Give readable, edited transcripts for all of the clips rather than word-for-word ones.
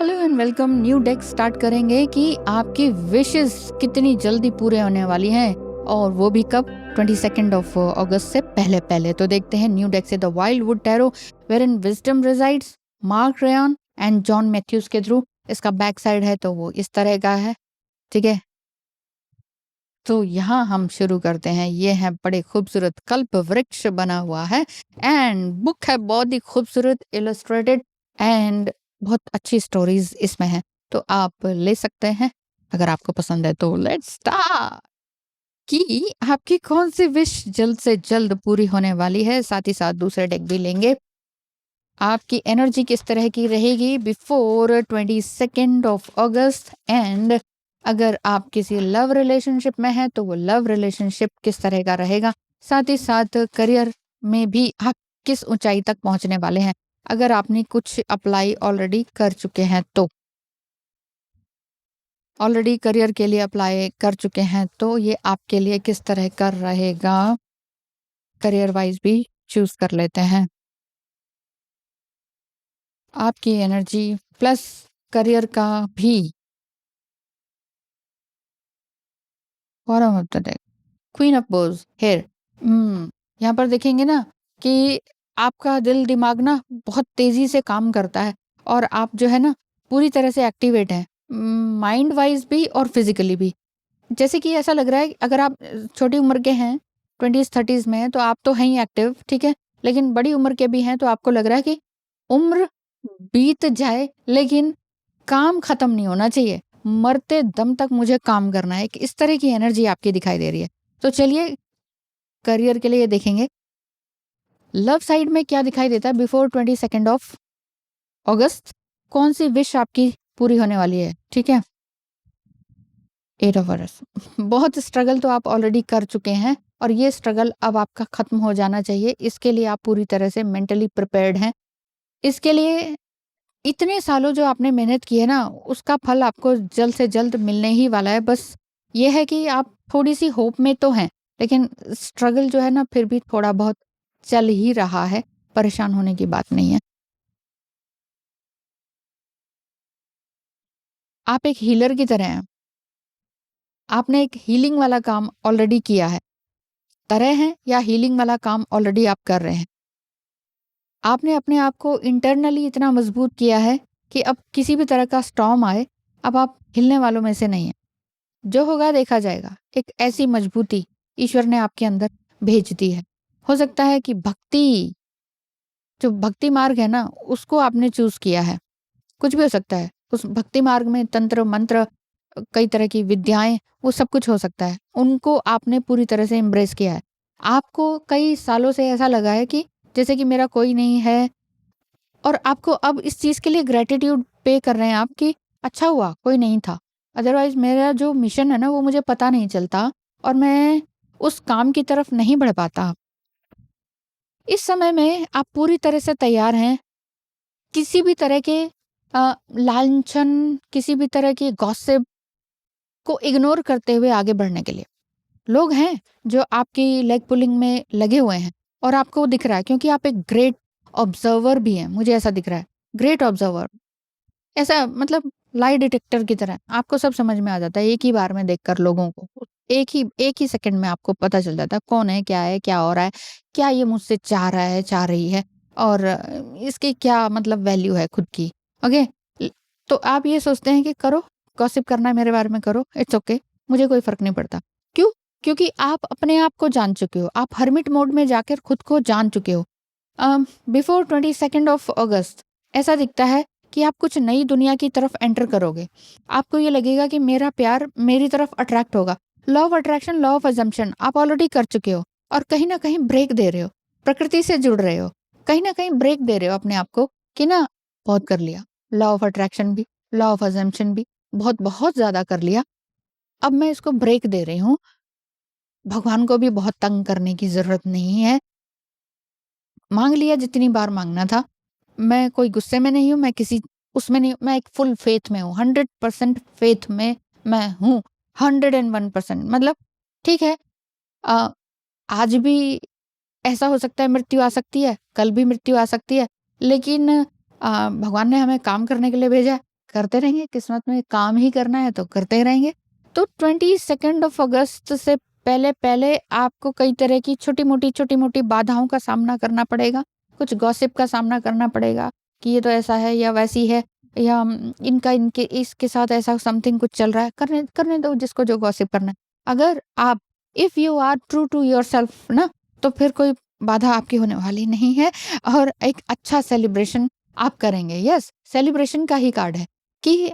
Hello and welcome. New deck start करेंगे कि आपकी विशेस कितनी जल्दी पूरे होने वाली हैं और वो भी कब 22 ऑफ अगस्त से पहले पहले। तो देखते हैं न्यू डेक से the wild wood tarot where in wisdom resides, Mark Ryan and John Matthews के थ्रू। इसका बैक साइड है तो वो इस तरह का है, ठीक है। तो यहाँ हम शुरू करते हैं। ये है बड़े खूबसूरत कल्प वृक्ष बना हुआ है एंड बुक है बहुत ही खूबसूरत इलस्ट्रेटेड एंड बहुत अच्छी स्टोरीज इसमें है, तो आप ले सकते हैं अगर आपको पसंद है। तो लेट्स स्टार्ट कि आपकी कौन सी विश जल्द से जल्द पूरी होने वाली है। साथ ही साथ दूसरे डेक भी लेंगे। आपकी एनर्जी किस तरह की रहेगी बिफोर 22 ऑफ अगस्त एंड अगर आप किसी लव रिलेशनशिप में हैं तो वो लव रिलेशनशिप किस तरह का रहेगा। साथ ही साथ करियर में भी आप किस ऊंचाई तक पहुंचने वाले हैं। अगर आपने कुछ अप्लाई ऑलरेडी कर चुके हैं तो ऑलरेडी करियर के लिए अप्लाई कर चुके हैं तो ये आपके लिए किस तरह का रहेगा, करियर वाइज भी चूज कर लेते हैं। आपकी एनर्जी प्लस करियर का भी bottom of the deck, queen of bows here. यहाँ पर देखेंगे ना कि आपका दिल दिमाग ना बहुत तेजी से काम करता है और आप जो है ना पूरी तरह से एक्टिवेट है, माइंड वाइज भी और फिजिकली भी। जैसे कि ऐसा लग रहा है अगर आप छोटी उम्र के हैं, 20s 30s में हैं, तो आप तो हैं ही एक्टिव, ठीक है। लेकिन बड़ी उम्र के भी हैं तो आपको लग रहा है कि उम्र बीत जाए लेकिन काम खत्म नहीं होना चाहिए, मरते दम तक मुझे काम करना है। इस तरह की एनर्जी आपकी दिखाई दे रही है। तो चलिए करियर के लिए देखेंगे लव साइड में क्या दिखाई देता है बिफोर 22 ऑफ अगस्त। कौन सी विश आपकी पूरी होने वाली है, ठीक है। 8 ऑफ बहुत स्ट्रगल तो आप ऑलरेडी कर चुके हैं और ये स्ट्रगल अब आपका खत्म हो जाना चाहिए। इसके लिए आप पूरी तरह से मेंटली प्रिपेयर्ड हैं। इसके लिए इतने सालों जो आपने मेहनत की है ना उसका फल आपको जल्द से जल्द मिलने ही वाला है। बस ये है कि आप थोड़ी सी होप में तो हैं लेकिन स्ट्रगल जो है ना फिर भी थोड़ा बहुत चल ही रहा है। परेशान होने की बात नहीं है। आप एक हीलर की तरह हैं। आपने एक हीलिंग वाला काम ऑलरेडी किया है, तरह हैं या हीलिंग वाला काम ऑलरेडी आप कर रहे हैं। आपने अपने आप को इंटरनली इतना मजबूत किया है कि अब किसी भी तरह का स्टॉर्म आए अब आप हिलने वालों में से नहीं है। जो होगा देखा जाएगा। एक ऐसी मजबूती ईश्वर ने आपके अंदर भेज दी है। हो सकता है कि भक्ति, जो भक्ति मार्ग है ना उसको आपने चूज किया है। कुछ भी हो सकता है उस भक्ति मार्ग में, तंत्र मंत्र, कई तरह की विद्याएं, वो सब कुछ हो सकता है। उनको आपने पूरी तरह से एम्ब्रेस किया है। आपको कई सालों से ऐसा लगा है कि जैसे कि मेरा कोई नहीं है और आपको अब इस चीज के लिए ग्रेटिट्यूड पे कर रहे हैं आप कि अच्छा हुआ कोई नहीं था, अदरवाइज मेरा जो मिशन है ना वो मुझे पता नहीं चलता और मैं उस काम की तरफ नहीं बढ़ पाता। इस समय में आप पूरी तरह से तैयार हैं किसी भी तरह के लांछन, किसी भी तरह की गॉसिप को इग्नोर करते हुए आगे बढ़ने के लिए। लोग हैं जो आपकी लेग पुलिंग में लगे हुए हैं और आपको दिख रहा है क्योंकि आप एक ग्रेट ऑब्जर्वर भी हैं। मुझे ऐसा दिख रहा है, ग्रेट ऑब्जर्वर। ऐसा मतलब लाई डिटेक्टर की तरह आपको सब समझ में आ जाता है एक ही बार में देखकर लोगों को। एक ही सेकंड में आपको पता चल जाता है कौन है, क्या हो रहा है, क्या ये मुझसे चाह रहा है, चाह रही है और इसकी क्या मतलब वैल्यू है खुद की। ओके, तो आप ये सोचते हैं कि करो, गॉसिप करना है मेरे बारे में करो, इट्स ओके, मुझे कोई फर्क नहीं पड़ता। क्यों? क्योंकि आप अपने आप को जान चुके हो। आप हर्मिट मोड में जाकर खुद को जान चुके हो। बिफोर 22 ऑफ अगस्त ऐसा दिखता है कि आप कुछ नई दुनिया की तरफ एंटर करोगे। आपको ये लगेगा कि मेरा प्यार मेरी तरफ अट्रैक्ट होगा। Law of attraction, law of assumption आप ऑलरेडी कर चुके हो और कहीं ना कहीं ब्रेक दे रहे हो, प्रकृति से जुड़ रहे हो, कहीं ना कहीं ब्रेक दे रहे हो अपने आप को कि ना बहुत कर लिया। लॉ ऑफ अट्रैक्शन भी, लॉ ऑफ अजम्पशन भी बहुत बहुत ज्यादा कर लिया, अब मैं इसको ब्रेक दे रही हूँ। भगवान को भी बहुत तंग करने की जरूरत नहीं है। मांग लिया जितनी बार मांगना था। मैं कोई गुस्से में नहीं हूँ, मैं किसी उसमें नहीं, मैं एक फुल फेथ में हूँ, 100% फेथ में मैं हूँ। 101% मतलब ठीक है। अ, आज भी ऐसा हो सकता है, मृत्यु आ सकती है, कल भी मृत्यु आ सकती है, लेकिन भगवान ने हमें काम करने के लिए भेजा है, करते रहेंगे, किस्मत में काम ही करना है तो करते रहेंगे। तो 22 अगस्त से पहले आपको कई तरह की छोटी-मोटी बाधाओं का सामना करना पड़ेगा। कुछ गॉसिप का सामना करना पड़ेगा कि ये तो ऐसा है या वैसी है या इनके इसके साथ ऐसा समथिंग कुछ चल रहा है। करने करने दो जिसको जो गॉसिप करना है। अगर आप if you are true to yourself ना, तो फिर कोई बाधा आपकी होने वाली नहीं है और एक अच्छा सेलिब्रेशन आप करेंगे। यस, सेलिब्रेशन का ही कार्ड है कि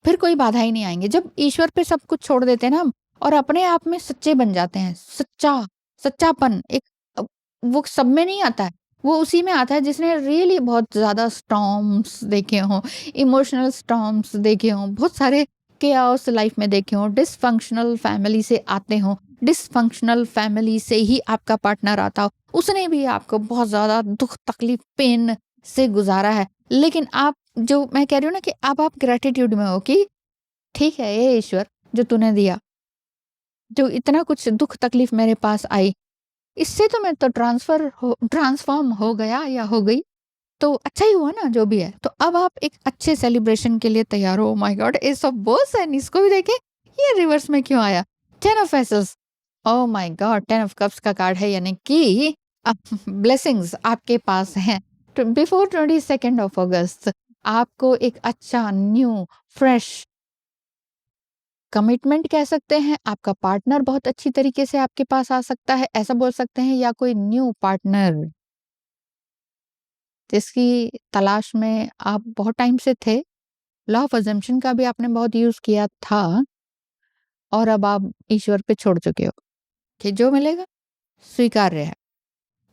फिर कोई बाधा ही नहीं आएँगे। जब ईश्वर पे सब कुछ छोड़ देते हैं ना हम और अपने आप में सच्चे बन जाते हैं, सच्चापन एक वो सब में नहीं आता है, वो उसी में आता है जिसने रियली बहुत ज़्यादा स्टॉर्म्स देखे हों, इमोशनल स्टॉर्म्स देखे हों, बहुत सारे केओस लाइफ में देखे हों, डिसफंक्शनल फैमिली से आते हों, डिसफंक्शनल फैमिली से ही आपका पार्टनर आता हो, उसने भी आपको बहुत ज़्यादा दुःख, तकलीफ, पेन से गुज़ारा है। लेकिन आप जो मैं कह रही हूँ ना कि अब आप ग्रैटिट्यूड में हो कि ठीक है, ये ईश्वर जो तूने दिया, जो इतना कुछ दुःख तकलीफ मेरे पास आई, इससे तो मैं तो ट्रांसफ़ॉर्म हो गया या हो गई, तो अच्छा ही हुआ ना जो भी है। तो अब आप एक अच्छे सेलिब्रेशन के लिए तैयार हो। Oh my god! Ace of bows and इसको भी देखें, ये रिवर्स में क्यों आया? 10 of aces, oh my god! 10 of cups का कार्ड है यानी कि अब ब्लेसिंग्स आपके पास हैं। तो बिफोर 22 ऑफ अगस्त आपको एक अच्छा न्यू फ्रेश कमिटमेंट कह सकते हैं, आपका पार्टनर बहुत अच्छी तरीके से आपके पास आ सकता है, ऐसा बोल सकते हैं या कोई न्यू पार्टनर जिसकी तलाश में आप बहुत टाइम से थे। लॉ ऑफ अजम्पशन का भी आपने बहुत यूज़ किया था और अब आप ईश्वर पे छोड़ चुके हो कि जो मिलेगा स्वीकार्य है।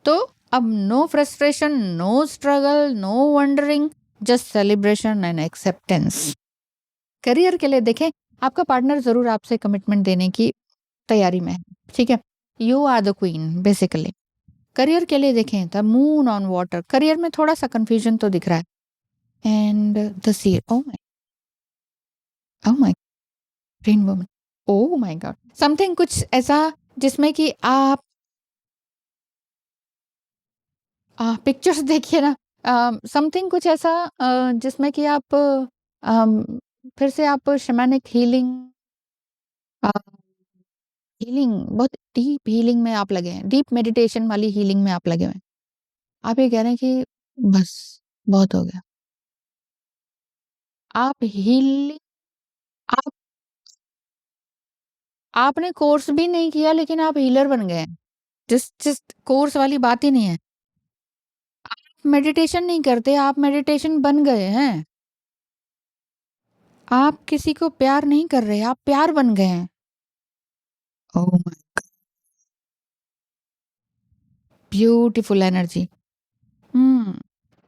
तो अब no frustration, no struggle, no wondering, just celebration and acceptance. Career के लिए देखें, आपका पार्टनर ज़रूर आपसे कमिटमेंट देने की तैयारी में है, ठीक है? You are the queen basically. Career के लिए देखें the moon on water, career में थोड़ा-सा कन्फ्यूजन तो दिख रहा है। And the sea oh my green woman, oh my god! Something कुछ ऐसा जिसमें कि आप पिक्चर्स देखिए ना, समथिंग कुछ ऐसा जिसमें कि आप फिर से आप शैमानिक हीलिंग अ, हीलिंग बहुत डीप हीलिंग में आप लगे हैं, डीप मेडिटेशन वाली हीलिंग में आप लगे हुए हैं। आप ये कह रहे हैं कि बस बहुत हो गया। आप हीलिंग आप आपने कोर्स भी नहीं किया लेकिन आप हीलर बन गए हैं। जिस जिस कोर्स वाली बात ही नहीं है। मेडिटेशन नहीं करते, आप मेडिटेशन बन गए हैं। आप किसी को प्यार नहीं कर रहे, आप प्यार बन गए हैं। Oh my beautiful energy. Hmm,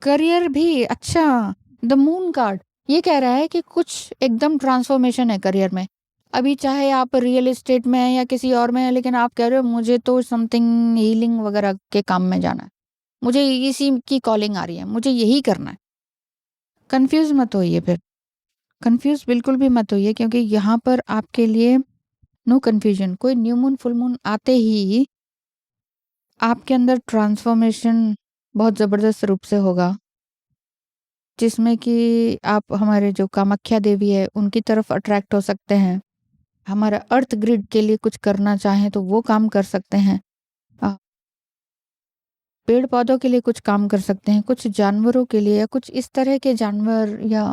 career भी अच्छा, द मून कार्ड ये कह रहा है कि कुछ एकदम ट्रांसफॉर्मेशन है करियर में। अभी चाहे आप रियल एस्टेट में हैं या किसी और में हैं, लेकिन आप कह रहे हो मुझे तो समथिंग हीलिंग वगैरह के काम में जाना है। मुझे इसी की कॉलिंग आ रही है, मुझे यही करना है। कन्फ्यूज़ मत होइए फिर, कन्फ्यूज़ बिल्कुल भी मत होइए क्योंकि यहाँ पर आपके लिए नो कन्फ्यूजन, कोई न्यू मून, फुल मून आते ही आपके अंदर ट्रांसफॉर्मेशन बहुत ज़बरदस्त रूप से होगा। जिसमें कि आप हमारे जो कामाख्या देवी है, उनकी तरफ अट्रैक्ट हो सकते हैं। हमारा अर्थ ग्रिड के लिए कुछ करना चाहें तो वो काम कर सकते हैं। अ, पेड़-पौधों के लिए कुछ काम कर सकते हैं, कुछ जानवरों के लिए या कुछ इस तरह के जानवर या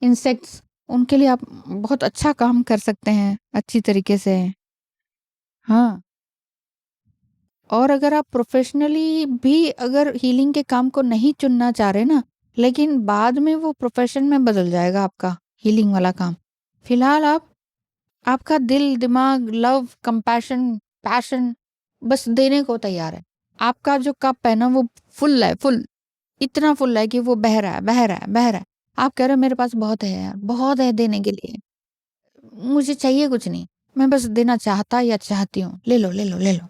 इंसेक्ट्स, उनके लिए आप बहुत अच्छा काम कर सकते हैं, अच्छी तरीके से। हाँ, और अगर आप प्रोफ़ेशनली भी अगर हीलिंग के काम को नहीं चुनना चाह रहे ना, लेकिन बाद में वो प्रोफ़ेशन में बदल जाएगा आपका, हीलिंग वाला काम। फिलहाल आप आपका दिल, दिमाग, लव, कंपैशन, पैशन बस देने को तैयार है। आपका जो कप है ना वो फुल है, फुल। इतना फुल है कि वो बह रहा है, बह रहा है, बह रहा है। आप कह रहे हो मेरे पास बहुत है यार, बहुत है देने के लिए। मुझे चाहिए कुछ नहीं। मैं बस देना चाहता या चाहती हूँ। ले लो, ले लो, ले लो।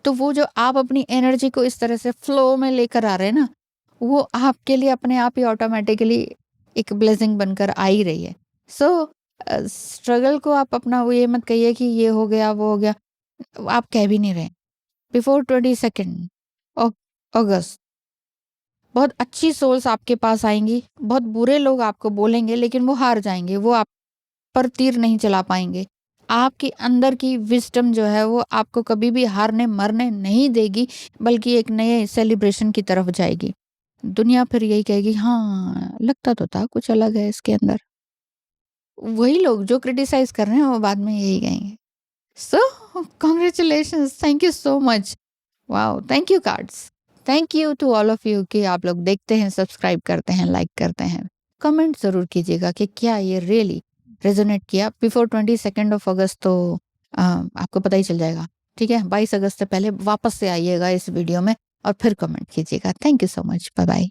तो वो जो आप अपनी एनर्जी को इस तरह से फ्लो में लेकर आ रहे हैं ना, वो आपके लिए अपने आप ही ऑटोमैटिकली एक ब्लेसिंग बनकर आ ही रही है। सो स्ट्रगल को आप अपना वो ये मत कहिए कि ये हो गया, वो हो गया। आप कह भी नहीं रहे। बिफोर 22 ऑफ अगस्त बहुत अच्छी सोल्स आपके पास आएँगी, बहुत बुरे लोग आपको बोलेंगे लेकिन वो हार जाएँगे, वो आप पर तीर नहीं चला पाएँगे। आपके अंदर की विज़डम जो है वो आपको कभी भी हारने-मरने नहीं देगी, बल्कि एक नए सेलिब्रेशन की तरफ जाएगी। दुनिया फिर यही कहेगी, हाँ, लगता तो था कुछ अलग है इसके अंदर। वही लोग जो क्रिटिसाइज़ कर रहे हैं वो बाद में यही कहेंगे। So congratulations, thank you so much. Wow! Thank you cards. Thank you to all of you कि आप लोग देखते हैं, सब्सक्राइब करते हैं, लाइक करते हैं। कमेंट ज़रूर कीजिएगा कि क्या ये रियली रेज़ोनेट किया। बिफोर 22nd ऑफ अगस्त तो आपको पता ही चल जाएगा, ठीक है? 22 अगस्त से पहले वापस से आइएगा इस वीडियो में और फिर कमेंट कीजिएगा। Thank you so much. Bye bye.